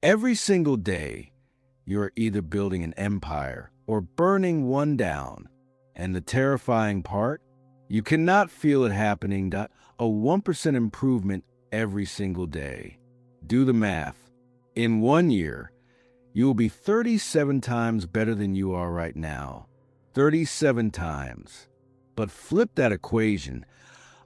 Every single day, you're either building an empire or burning one down. And the terrifying part? You cannot feel it happening. A 1% improvement every single day. Do the math. In 1 year, you will be 37 times better than you are right now. 37 times. But flip that equation.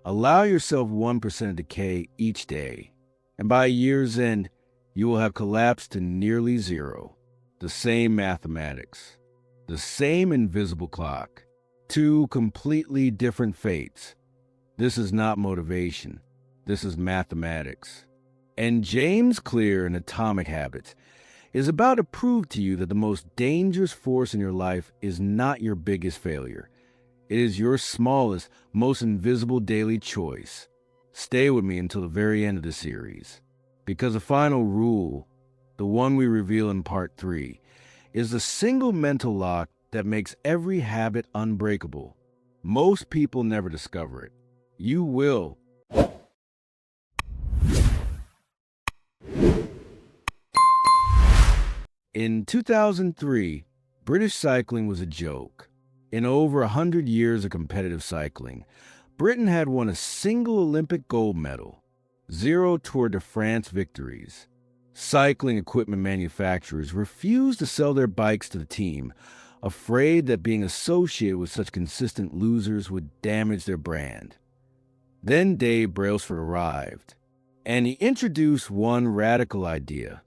Allow yourself 1% of decay each day. And by year's end, you will have collapsed to nearly zero. The same mathematics. The same invisible clock. Two completely different fates. This is not motivation. This is mathematics. And James Clear in Atomic Habits is about to prove to you that the most dangerous force in your life is not your biggest failure. It is your smallest, most invisible daily choice. Stay with me until the very end of the series. Because the final rule, the one we reveal in part 3, is the single mental lock that makes every habit unbreakable. Most people never discover it. You will. In 2003, British cycling was a joke. In over 100 years of competitive cycling, Britain had won a single Olympic gold medal, 0 Tour de France victories. Cycling equipment manufacturers refused to sell their bikes to the team, afraid that being associated with such consistent losers would damage their brand. Then Dave Brailsford arrived, and he introduced one radical idea: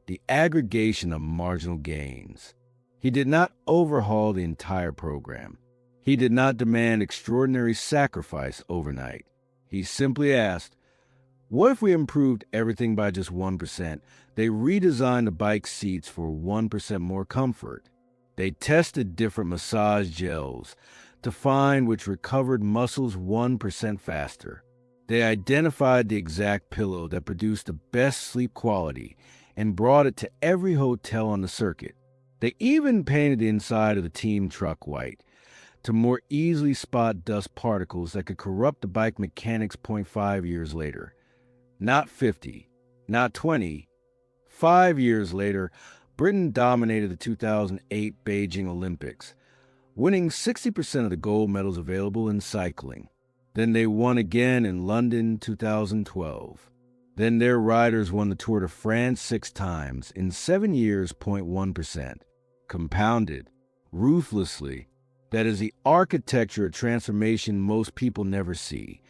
the aggregation of marginal gains. He did not overhaul the entire program. He did not demand extraordinary sacrifice overnight. He simply asked, what if we improved everything by just 1%? They redesigned the bike seats for 1% more comfort. They tested different massage gels to find which recovered muscles 1% faster. They identified the exact pillow that produced the best sleep quality and brought it to every hotel on the circuit. They even painted the inside of the team truck white to more easily spot dust particles that could corrupt the bike mechanics 0.5 years later. Not 50, not 20. 5 years later, Britain dominated the 2008 Beijing Olympics, winning 60% of the gold medals available in cycling. Then they won again in London 2012. Then their riders won the Tour de France 6 times in 7 years, 0.1%. Compounded, ruthlessly. That is the architecture of transformation most people never see,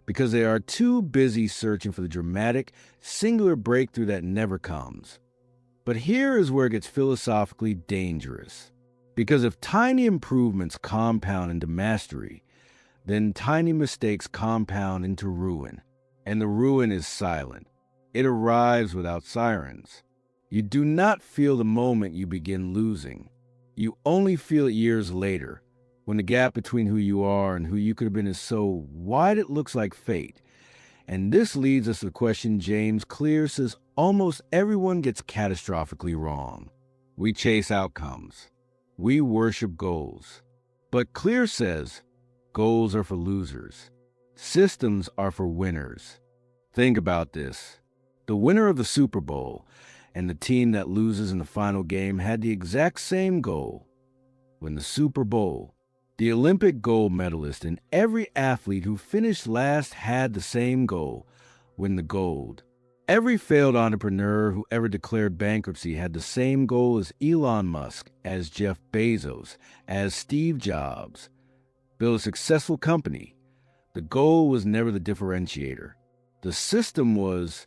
because they are too busy searching for the dramatic, singular breakthrough that never comes. But here is where it gets philosophically dangerous. Because if tiny improvements compound into mastery, then tiny mistakes compound into ruin. And the ruin is silent. It arrives without sirens. You do not feel the moment you begin losing. You only feel it years later, when the gap between who you are and who you could have been is so wide it looks like fate. And this leads us to the question James Clear says almost everyone gets catastrophically wrong. We chase outcomes. We worship goals. But Clear says goals are for losers. Systems are for winners. Think about this. The winner of the Super Bowl and the team that loses in the final game had the exact same goal. Win the Super Bowl. The Olympic gold medalist and every athlete who finished last had the same goal: win the gold. Every failed entrepreneur who ever declared bankruptcy had the same goal as Elon Musk, as Jeff Bezos, as Steve Jobs. Build a successful company. The goal was never the differentiator. The system was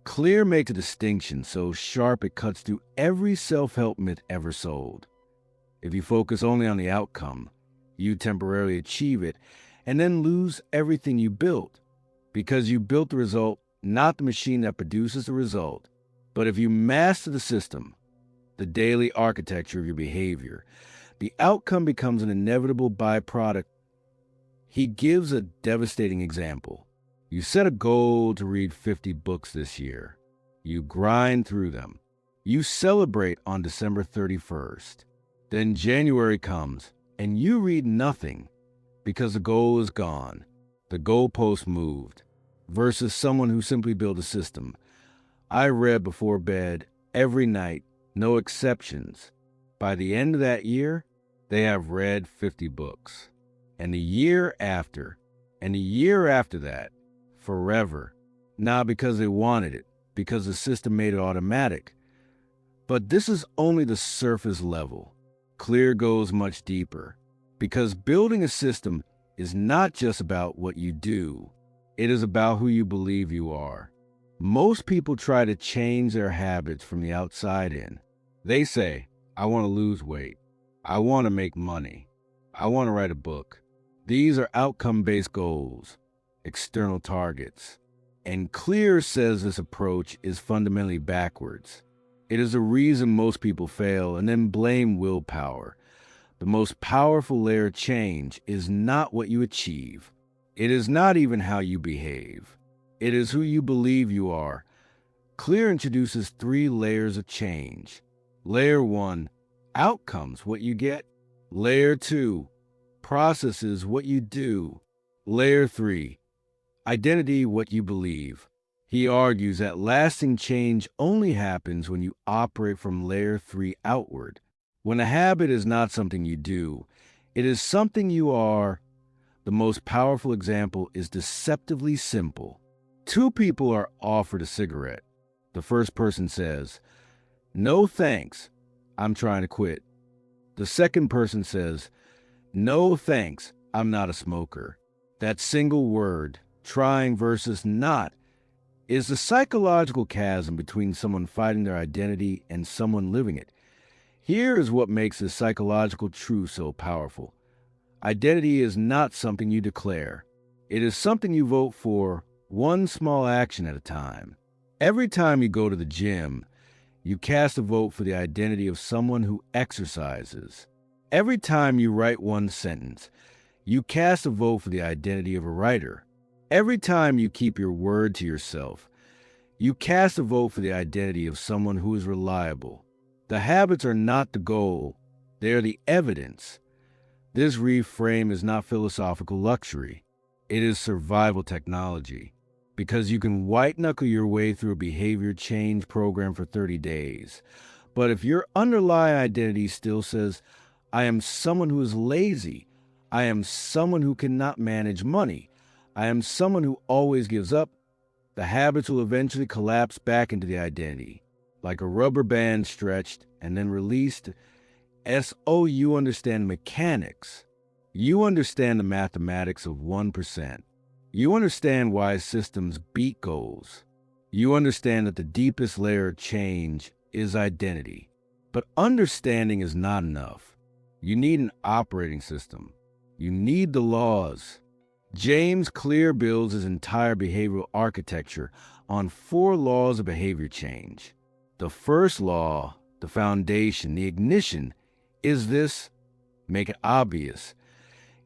Clear, make a distinction so sharp it cuts through every self-help myth ever sold. If you focus only on the outcome, you temporarily achieve it and then lose everything you built, because you built the result, not the machine that produces the result. But if you master the system, the daily architecture of your behavior, the outcome becomes an inevitable byproduct. He gives a devastating example. You set a goal to read 50 books this year. You grind through them. You celebrate on December 31st. Then January comes, and you read nothing because the goal is gone. The goalpost moved. Versus someone who simply built a system. I read before bed every night, no exceptions. By the end of that year, they have read 50 books. And the year after, and the year after that, forever. Not because they wanted it, because the system made it automatic. But this is only the surface level. Clear goes much deeper. Because building a system is not just about what you do. It is about who you believe you are. Most people try to change their habits from the outside in. They say, I want to lose weight. I want to make money. I want to write a book. These are outcome-based goals, external targets. And Clear says this approach is fundamentally backwards. It is the reason most people fail and then blame willpower. The most powerful layer of change is not what you achieve. It is not even how you behave. It is who you believe you are. Clear introduces 3 layers of change. Layer 1, outcomes, what you get. Layer 2, processes, what you do. Layer 3, identity, what you believe. He argues that lasting change only happens when you operate from layer 3 outward. When a habit is not something you do, it is something you are. The most powerful example is deceptively simple. 2 people are offered a cigarette. The first person says, "No thanks, I'm trying to quit." The second person says, "No thanks, I'm not a smoker." That single word, trying versus not, is the psychological chasm between someone fighting their identity and someone living it. Here is what makes this psychological truth so powerful. Identity is not something you declare. It is something you vote for, one small action at a time. Every time you go to the gym, you cast a vote for the identity of someone who exercises. Every time you write one sentence, you cast a vote for the identity of a writer. Every time you keep your word to yourself, you cast a vote for the identity of someone who is reliable. The habits are not the goal, they are the evidence. This reframe is not philosophical luxury. It is survival technology. Because you can white-knuckle your way through a behavior change program for 30 days. But if your underlying identity still says, I am someone who is lazy, I am someone who cannot manage money, I am someone who always gives up, the habits will eventually collapse back into the identity. Like a rubber band stretched and then released. You understand mechanics. You understand the mathematics of 1%. You understand why systems beat goals. You understand that the deepest layer of change is identity. But understanding is not enough. You need an operating system. You need the laws. James Clear builds his entire behavioral architecture on 4 laws of behavior change. The first law, the foundation, the ignition, is this: make it obvious.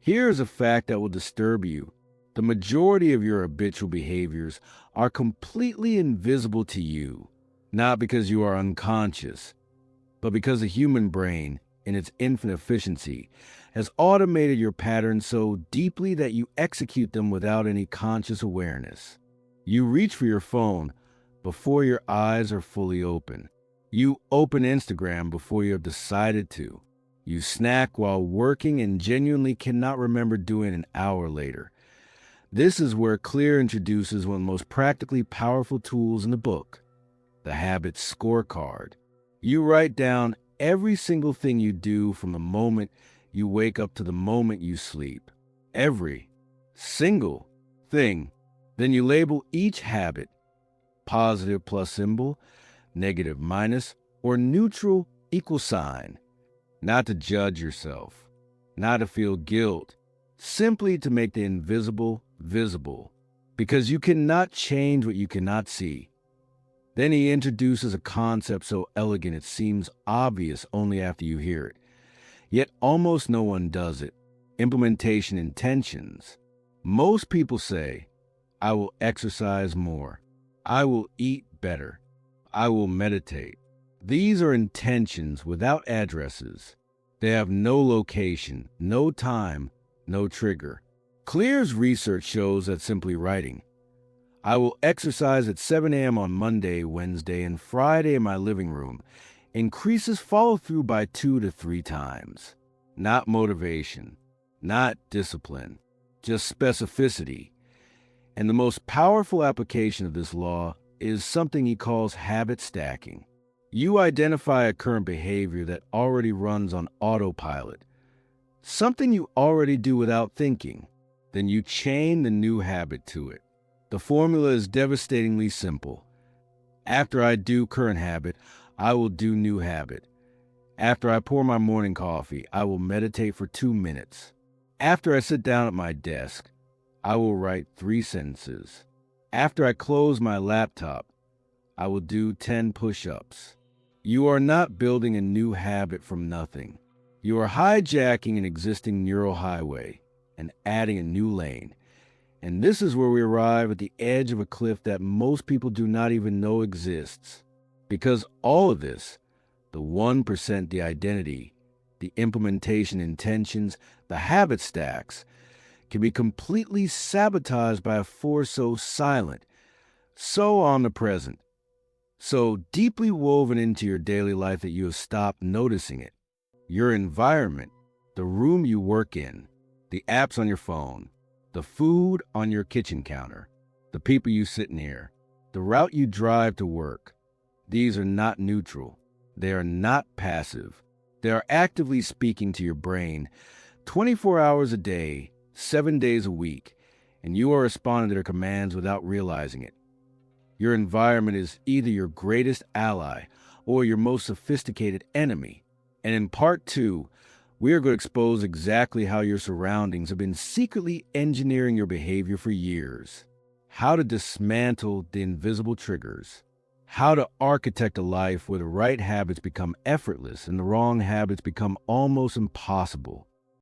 Here is a fact that will disturb you. The majority of your habitual behaviors are completely invisible to you, not because you are unconscious, but because the human brain, in its infinite efficiency, has automated your patterns so deeply that you execute them without any conscious awareness. You reach for your phone before your eyes are fully open. You open Instagram before you have decided to. You snack while working and genuinely cannot remember doing an hour later. This is where Clear introduces one of the most practically powerful tools in the book, the habit scorecard. You write down every single thing you do from the moment you wake up to the moment you sleep. Every single thing. Then you label each habit, positive plus symbol, negative minus, or neutral equal sign. Not to judge yourself, not to feel guilt, simply to make the invisible visible, because you cannot change what you cannot see. Then he introduces a concept so elegant it seems obvious only after you hear it. Yet almost no one does it. Implementation intentions. Most people say, I will exercise more. I will eat better. I will meditate. These are intentions without addresses. They have no location, no time, no trigger. Clear's research shows that simply writing, I will exercise at 7 a.m. on Monday, Wednesday, and Friday in my living room. Increases follow through by 2 to 3 times. Not motivation, not discipline, just specificity. And the most powerful application of this law is something he calls habit stacking. You identify a current behavior that already runs on autopilot, something you already do without thinking. Then you chain the new habit to it. The formula is devastatingly simple. After I do current habit, I will do new habit. After I pour my morning coffee, I will meditate for 2 minutes. After I sit down at my desk, I will write 3 sentences. After I close my laptop, I will do 10 push-ups. You are not building a new habit from nothing. You are hijacking an existing neural highway and adding a new lane. And this is where we arrive at the edge of a cliff that most people do not even know exists. Because all of this, the 1%, the identity, the implementation intentions, the habit stacks, can be completely sabotaged by a force so silent, so omnipresent, so deeply woven into your daily life that you have stopped noticing it. Your environment, the room you work in, the apps on your phone, the food on your kitchen counter, the people you sit near, the route you drive to work. These are not neutral. They are not passive. They are actively speaking to your brain 24 hours a day, 7 days a week, and you are responding to their commands without realizing it. Your environment is either your greatest ally or your most sophisticated enemy. And in part 2, we are going to expose exactly how your surroundings have been secretly engineering your behavior for years, how to dismantle the invisible triggers, how to architect a life where the right habits become effortless and the wrong habits become almost impossible.